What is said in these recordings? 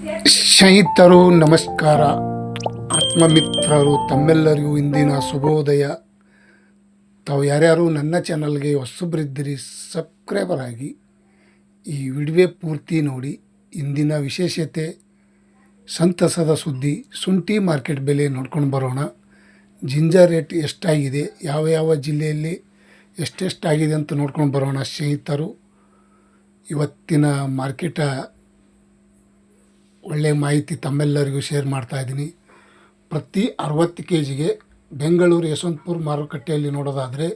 ಸ್ನೇಹಿತರು ನಮಸ್ಕಾರ. ಆತ್ಮಮಿತ್ರರು ತಮ್ಮೆಲ್ಲರಿಗೂ ಇಂದಿನ ಶುಭೋದಯ. ತಾವು ಯಾರ್ಯಾರು ನನ್ನ ಚಾನಲ್ಗೆ ಹೊಸಬರಿದ್ದೀರಿ ಸಬ್ಸ್ಕ್ರೈಬರ್ ಆಗಿ ಈ ವಿಡಿಯೋ ಪೂರ್ತಿ ನೋಡಿ. ಇಂದಿನ ವಿಶೇಷತೆ ಸಂತಸದ ಸುದ್ದಿ, ಶುಂಠಿ ಮಾರ್ಕೆಟ್ ಬೆಲೆ ನೋಡ್ಕೊಂಡು ಬರೋಣ. ಜಿಂಜರ್ ರೇಟ್ ಎಷ್ಟಾಗಿದೆ, ಯಾವ ಯಾವ ಜಿಲ್ಲೆಯಲ್ಲಿ ಎಷ್ಟೆಷ್ಟಾಗಿದೆ ಅಂತ ನೋಡ್ಕೊಂಡು ಬರೋಣ ಸ್ನೇಹಿತರು. ಇವತ್ತಿನ ಮಾರ್ಕೆಟ ಒಳ್ಳೆಯ ಮಾಹಿತಿ ತಮ್ಮೆಲ್ಲರಿಗೂ ಶೇರ್ ಮಾಡ್ತಾಯಿದ್ದೀನಿ. ಪ್ರತಿ 60 kgಗೆ ಬೆಂಗಳೂರು ಯಶವಂತಪುರ ಮಾರುಕಟ್ಟೆಯಲ್ಲಿ ನೋಡೋದಾದರೆ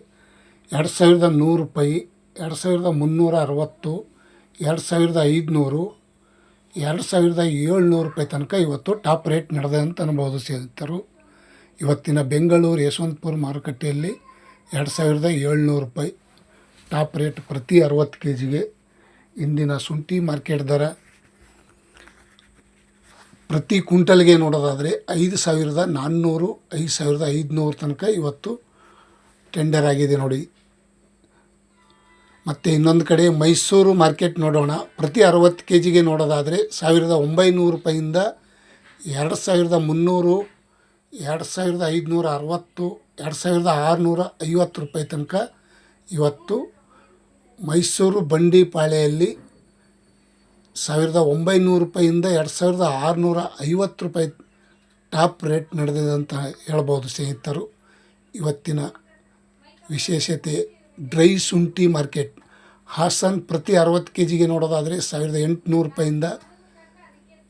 2100 ರೂಪಾಯಿ, 2360, 2500, 2700 ರೂಪಾಯಿ ತನಕ ಇವತ್ತು ಟಾಪ್ ರೇಟ್ ನಡೆದೆ ಅಂತ ಅನ್ಬೋದು ಸ್ನೇಹಿತರು. ಇವತ್ತಿನ ಬೆಂಗಳೂರು ಯಶವಂತಪುರ ಮಾರುಕಟ್ಟೆಯಲ್ಲಿ 2700 ರೂಪಾಯಿ ಟಾಪ್ ರೇಟ್ ಪ್ರತಿ 60 kgಗೆ. ಇಂದಿನ ಶುಂಠಿ ಮಾರ್ಕೆಟ್ ದರ ಪ್ರತಿ ಕ್ವಿಂಟಲ್ಗೆ ನೋಡೋದಾದರೆ 5400, 5500 ತನಕ ಇವತ್ತು ಟೆಂಡರ್ ಆಗಿದೆ ನೋಡಿ. ಮತ್ತು ಇನ್ನೊಂದು ಕಡೆ ಮೈಸೂರು ಮಾರ್ಕೆಟ್ ನೋಡೋಣ. ಪ್ರತಿ 60 kgಗೆ ನೋಡೋದಾದರೆ 1900 ರೂಪಾಯಿಂದ 2300, 2560, 2650 ರೂಪಾಯಿ ತನಕ ಇವತ್ತು ಮೈಸೂರು ಬಂಡಿಪಾಳ್ಯಲ್ಲಿ 1900 ರೂಪಾಯಿಂದ 2650 ರೂಪಾಯಿ ಟಾಪ್ ರೇಟ್ ನಡೆದಿದೆ ಅಂತ ಹೇಳ್ಬೋದು ಸ್ನೇಹಿತರು. ಇವತ್ತಿನ ವಿಶೇಷತೆ ಡ್ರೈ ಶುಂಠಿ ಮಾರ್ಕೆಟ್ ಹಾಸನ್ ಪ್ರತಿ 60 kgಗೆ ನೋಡೋದಾದರೆ 1800 ರೂಪಾಯಿಂದ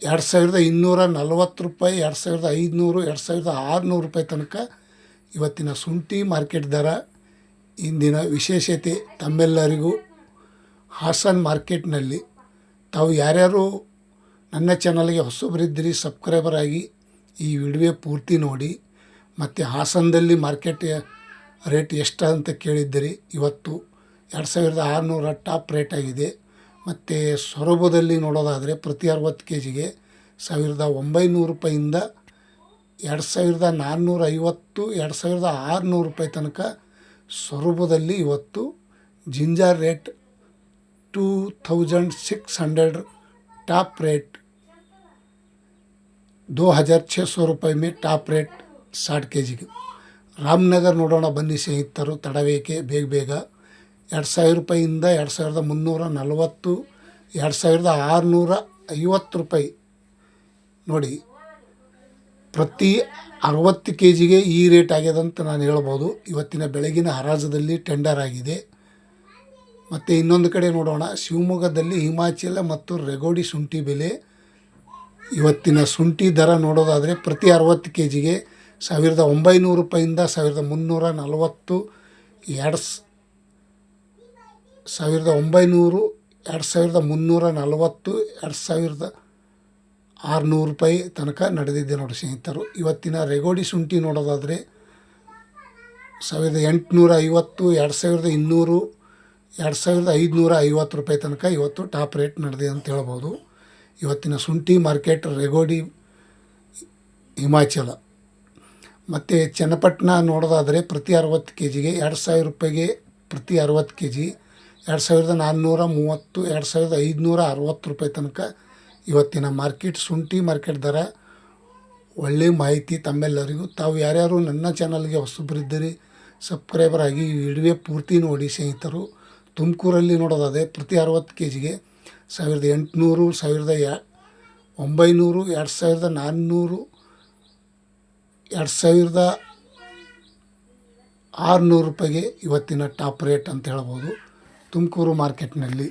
2240 ರೂಪಾಯಿ, 2500, 2600 ರೂಪಾಯಿ ತನಕ ಇವತ್ತಿನ ಶುಂಠಿ ಮಾರ್ಕೆಟ್ ದರ. ಇಂದಿನ ವಿಶೇಷತೆ ತಮ್ಮೆಲ್ಲರಿಗೂ ಹಾಸನ್ ಮಾರ್ಕೆಟ್ನಲ್ಲಿ ತಾವು ಯಾರ್ಯಾರು ನನ್ನ ಚಾನಲ್ಗೆ ಹೊಸಬರಿದ್ದೀರಿ ಸಬ್ಸ್ಕ್ರೈಬರ್ ಆಗಿ ಈ ವಿಡಿಯೋ ಪೂರ್ತಿ ನೋಡಿ. ಮತ್ತು ಹಾಸನದಲ್ಲಿ ಮಾರ್ಕೆಟ್ ರೇಟ್ ಎಷ್ಟು ಅಂತ ಕೇಳಿದ್ದೀರಿ. ಇವತ್ತು 2600 ಟಾಪ್ ರೇಟ್ ಆಗಿದೆ. ಮತ್ತು ಸೊರಬದಲ್ಲಿ ನೋಡೋದಾದರೆ ಪ್ರತಿ 60 kgಗೆ 1900 ರೂಪಾಯಿಂದ 2450, 2600 ರೂಪಾಯಿ ತನಕ ಸೊರಬದಲ್ಲಿ ಇವತ್ತು ಜಿಂಜರ್ ರೇಟ್ 2600 टॉप रेट, 2600 रुपये में टॉप रेट 60 kg. ರಾಮನಗರ ನೋಡೋಣ ಬನ್ನಿ ಸ್ನೇಹಿತರು. ತಡವೇಕೆ ಬೇಗ 2000 ರೂಪಾಯಿಂದ 2340, 2650 ರೂಪಾಯಿ ನೋಡಿ. ಪ್ರತಿ 60 kgಗೆ ಈ ರೇಟ್ ಆಗ್ಯದಂತ ನಾನು ಹೇಳ್ಬೋದು. ಇವತ್ತಿನ ಬೆಳಗಿನ ಹರಾಜದಲ್ಲಿ ಟೆಂಡರ್ ಆಗಿದೆ. ಮತ್ತು ಇನ್ನೊಂದು ಕಡೆ ನೋಡೋಣ, ಶಿವಮೊಗ್ಗದಲ್ಲಿ ಹಿಮಾಚಲ ಮತ್ತು ರೆಗೋಡಿ ಶುಂಠಿ ಬೆಲೆ. ಇವತ್ತಿನ ಶುಂಠಿ ದರ ನೋಡೋದಾದರೆ ಪ್ರತಿ 60 kgಗೆ 1900 ರೂಪಾಯಿಂದ 1340, 1900, 2340, 2600 ರೂಪಾಯಿ ತನಕ ನಡೆದಿದೆ ನೋಡಿ ಸ್ನೇಹಿತರು. ಇವತ್ತಿನ ರೆಗೋಡಿ ಶುಂಠಿ ನೋಡೋದಾದರೆ 1850, 2200, 2550 ರೂಪಾಯಿ ತನಕ ಇವತ್ತು ಟಾಪ್ ರೇಟ್ ನಡೆದಿದೆ ಅಂತ ಹೇಳ್ಬೋದು. ಇವತ್ತಿನ ಶುಂಠಿ ಮಾರ್ಕೆಟ್ ರೆಗೋಡಿ ಹಿಮಾಚಲ. ಮತ್ತು ಚನ್ನಪಟ್ಟಣ ನೋಡೋದಾದರೆ ಪ್ರತಿ 60 kgಗೆ 2000 ರೂಪಾಯಿಗೆ ಪ್ರತಿ 60 kg 2430, 2560 ರೂಪಾಯಿ ತನಕ ಇವತ್ತಿನ ಮಾರ್ಕೆಟ್ ಶುಂಠಿ ಮಾರ್ಕೆಟ್ ದರ. ಒಳ್ಳೆಯ ಮಾಹಿತಿ ತಮ್ಮೆಲ್ಲರಿಗೂ. ತಾವು ಯಾರ್ಯಾರು ನನ್ನ ಚಾನಲ್ಗೆ ಹೊಸಬರಿದ್ದೀರಿ ಸಬ್ಸ್ಕ್ರೈಬರ್ ಆಗಿ ಈ ವಿಡಿಯೋ ಪೂರ್ತಿ ನೋಡಿ ಸ್ನೇಹಿತರು. ತುಮಕೂರಲ್ಲಿ ನೋಡೋದಾದರೆ ಪ್ರತಿ 60 kgಗೆ 1800, 1900, 2400, 2600 ರೂಪಾಯಿಗೆ ಇವತ್ತಿನ ಟಾಪ್ ರೇಟ್ ಅಂತ ಹೇಳ್ಬೋದು ತುಮಕೂರು ಮಾರ್ಕೆಟ್ನಲ್ಲಿ.